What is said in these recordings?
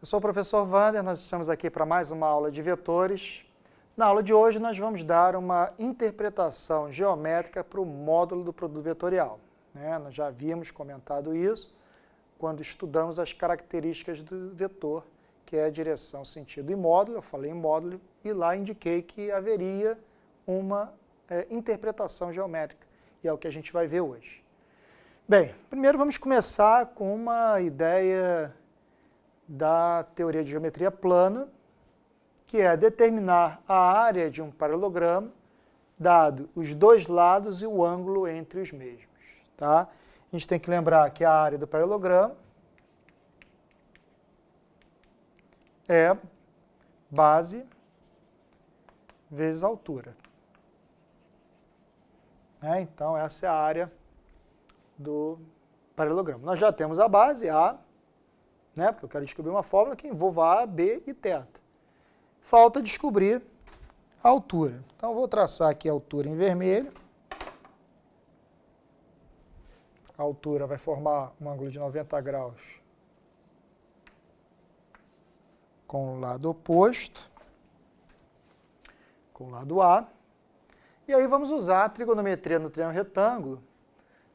Eu sou o professor Wander, nós estamos aqui para mais uma aula de vetores. Na aula de hoje nós vamos dar uma interpretação geométrica para o módulo do produto vetorial. Nós já havíamos comentado isso quando estudamos as características do vetor, que é a direção, sentido e módulo. Eu falei em módulo e lá indiquei que haveria uma interpretação geométrica, e é o que a gente vai ver hoje. Bem, primeiro vamos começar com uma ideia da teoria de geometria plana, que é determinar a área de um paralelogramo, dado os dois lados e o ângulo entre os mesmos. Tá? A gente tem que lembrar que a área do paralelogramo é base vezes altura. Então, essa é a área do paralelogramo. Nós já temos a base, A, porque eu quero descobrir uma fórmula que envolva A, B e θ. Falta descobrir a altura. Então, eu vou traçar aqui a altura em vermelho. A altura vai formar um ângulo de 90 graus com o lado oposto, com o lado A. E aí vamos usar a trigonometria no triângulo retângulo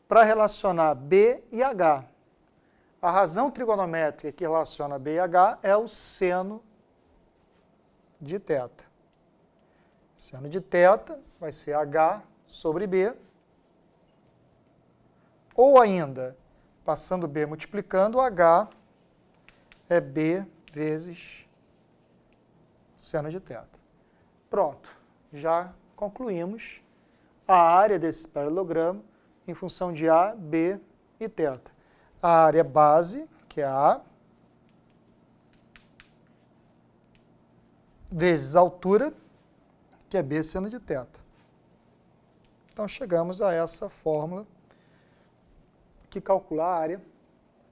para relacionar B e H. A razão trigonométrica que relaciona B e H é o seno de θ. Seno de θ vai ser H sobre B. Ou ainda, passando B multiplicando, H é B vezes seno de θ. Pronto, já concluímos a área desse paralelogramo em função de A, B e θ. A área base, que é A, vezes a altura, que é B seno de θ. Então, chegamos a essa fórmula que calcula a área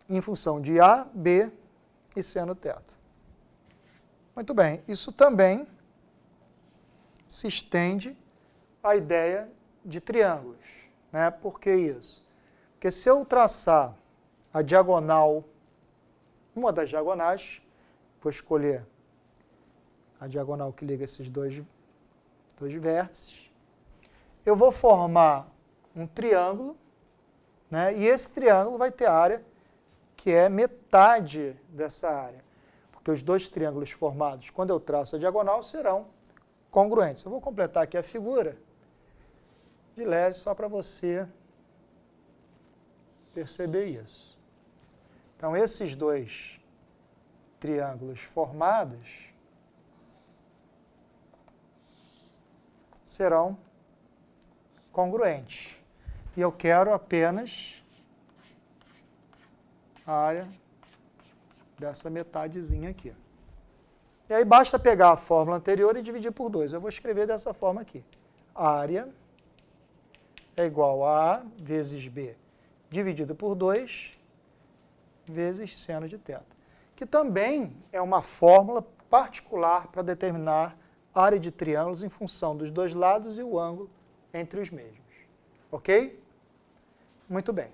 em função de A, B e seno θ. Muito bem, isso também se estende à ideia de triângulos. Por que isso? Porque se eu traçar a diagonal, uma das diagonais, vou escolher a diagonal que liga esses dois vértices, eu vou formar um triângulo, e esse triângulo vai ter área que é metade dessa área, porque os dois triângulos formados, quando eu traço a diagonal, serão congruentes. Eu vou completar aqui a figura de leve, só para você perceber isso. Então, esses dois triângulos formados serão congruentes. E eu quero apenas a área dessa metadezinha aqui. E aí basta pegar a fórmula anterior e dividir por 2. Eu vou escrever dessa forma aqui. Área é igual a A vezes B dividido por 2 vezes seno de θ. Que também é uma fórmula particular para determinar a área de triângulos em função dos dois lados e o ângulo entre os mesmos. Ok? Muito bem.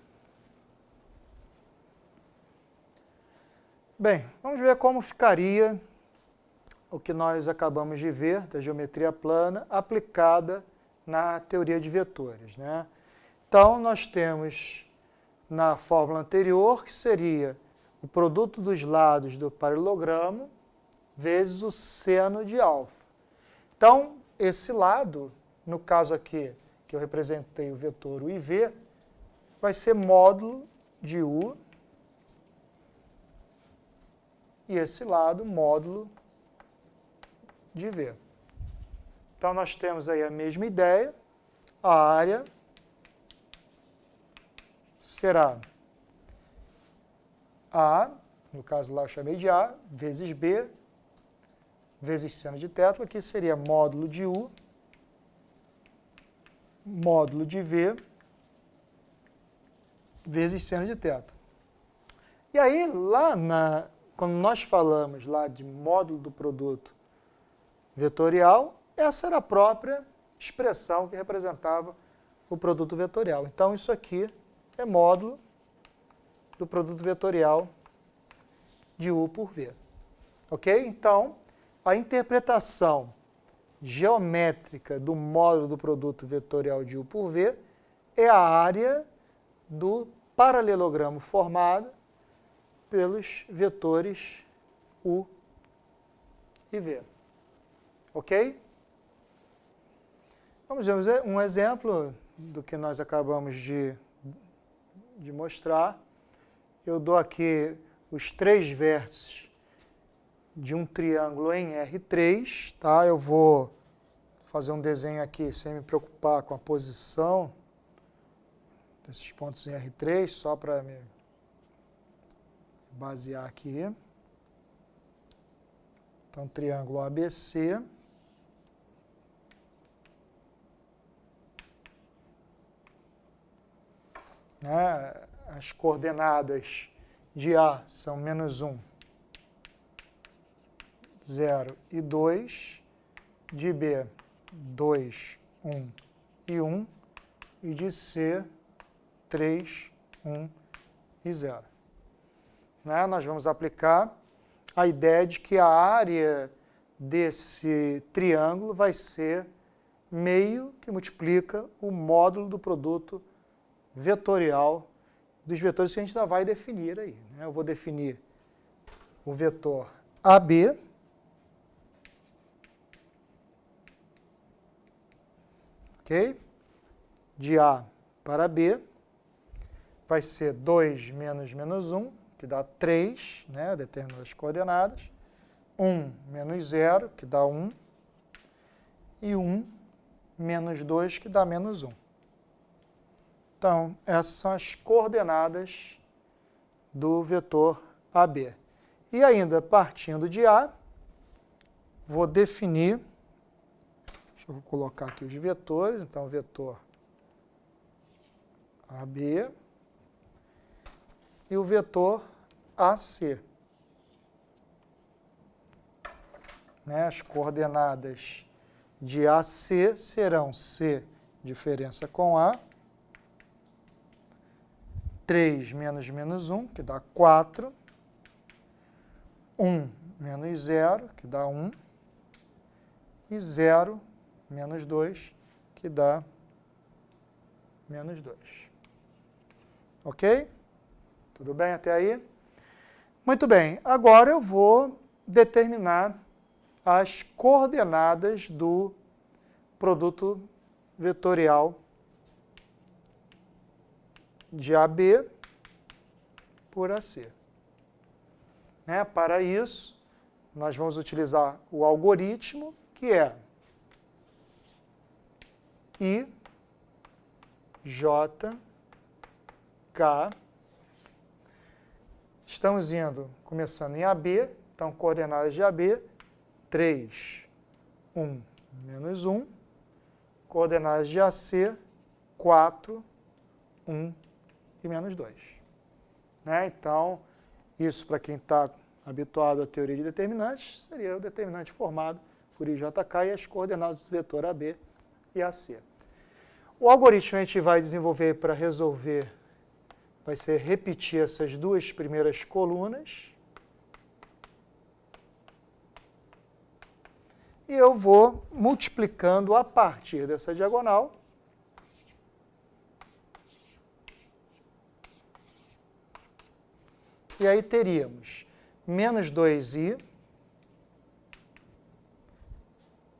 Bem, vamos ver como ficaria o que nós acabamos de ver da geometria plana aplicada na teoria de vetores. Então, nós temos na fórmula anterior, que seria o produto dos lados do paralelogramo vezes o seno de alfa. Então, esse lado, no caso aqui, que eu representei o vetor U e V, vai ser módulo de U, e esse lado, módulo de V. Então, nós temos aí a mesma ideia, a área será A, no caso lá eu chamei de A, vezes B, vezes seno de θ, que seria módulo de U, módulo de V, vezes seno de θ. E aí, quando nós falamos lá de módulo do produto vetorial, essa era a própria expressão que representava o produto vetorial. Então, isso aqui é módulo do produto vetorial de U por V. Ok? Então, a interpretação geométrica do módulo do produto vetorial de U por V é a área do paralelogramo formado pelos vetores U e V. Ok? Vamos ver um exemplo do que nós acabamos de mostrar. Eu dou aqui os 3 vértices de um triângulo em R3, tá? Eu vou fazer um desenho aqui sem me preocupar com a posição desses pontos em R3, só para me basear aqui. Então, triângulo ABC. Né? As coordenadas de A são -1, 0 e 2, de B, 2, 1 e 1, e de C, 3, 1 e 0. Né? Nós vamos aplicar a ideia de que a área desse triângulo vai ser meio que multiplica o módulo do produto vetorial dos vetores que a gente ainda vai definir aí. Né? Eu vou definir o vetor AB, ok? De A para B, vai ser 2 menos -1, que dá 3, né? Determinando as coordenadas, 1 menos 0, que dá 1, e 1 menos 2, que dá -1. Então, essas são as coordenadas do vetor AB. E ainda partindo de A, vou definir, deixa eu colocar aqui os vetores, então o vetor AB e o vetor AC. Né? As coordenadas de AC serão C, diferença com A, 3 menos -1, que dá 4, 1 menos 0, que dá 1, e 0 menos 2, que dá -2. Ok? Tudo bem até aí? Muito bem, agora eu vou determinar as coordenadas do produto vetorial de AB por AC. Né? Para isso, nós vamos utilizar o algoritmo, que é I, J, K. Estamos começando em AB, então coordenadas de AB, 3, 1, menos 1. Coordenadas de AC, 4, 1 e menos 2. Né? Então, isso para quem está habituado à teoria de determinantes, seria o determinante formado por IJK e as coordenadas do vetor AB e AC. O algoritmo a gente vai desenvolver para resolver, vai ser repetir essas duas primeiras colunas. E eu vou multiplicando a partir dessa diagonal. E aí teríamos menos 2i,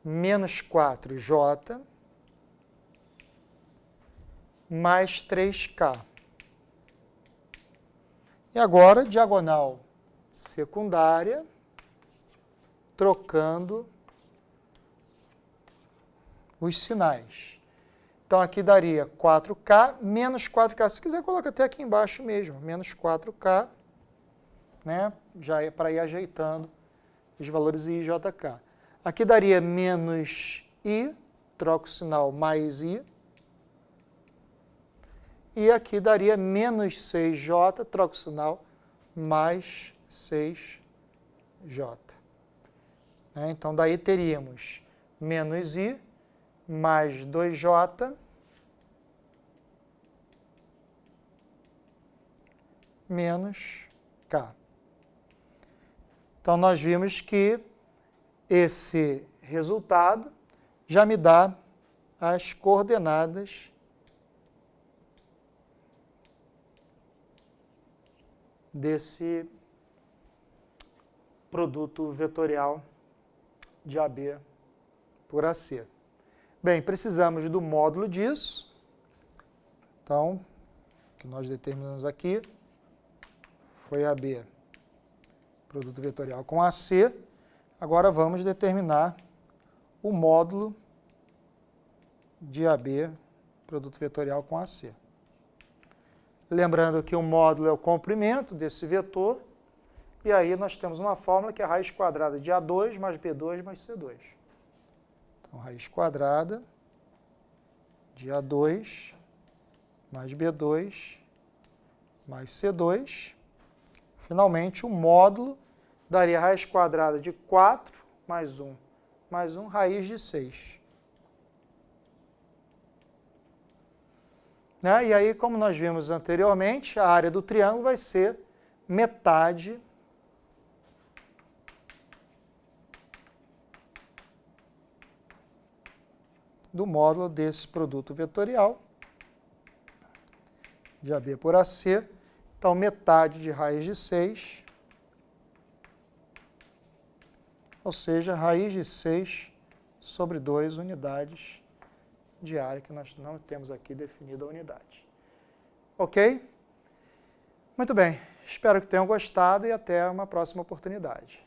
menos 4j, mais 3k. E agora, diagonal secundária, trocando os sinais. Então, aqui daria 4k menos 4k. Se quiser, coloca até aqui embaixo mesmo, menos 4k, né? Já é para ir ajeitando os valores I e JK. Aqui daria menos I, troco o sinal mais I. E aqui daria menos 6J, troco o sinal, mais 6J. Né? Então, daí teríamos menos I, mais 2J, menos K. Então, nós vimos que esse resultado já me dá as coordenadas desse produto vetorial de AB por AC. Bem, precisamos do módulo disso. Então, o que nós determinamos aqui foi AB, produto vetorial com AC. Agora vamos determinar o módulo de AB, produto vetorial com AC. Lembrando que o módulo é o comprimento desse vetor, e aí nós temos uma fórmula que é a raiz quadrada de A2 mais B2 mais C2. Então, raiz quadrada de A2 mais B2 mais C2. Finalmente, o módulo daria raiz quadrada de 4 mais 1, raiz de 6. Né? E aí, como nós vimos anteriormente, a área do triângulo vai ser metade do módulo desse produto vetorial de AB por AC. Então, metade de raiz de 6, ou seja, raiz de 6 sobre 2 unidades de área, que nós não temos aqui definida a unidade. Ok? Muito bem, espero que tenham gostado e até uma próxima oportunidade.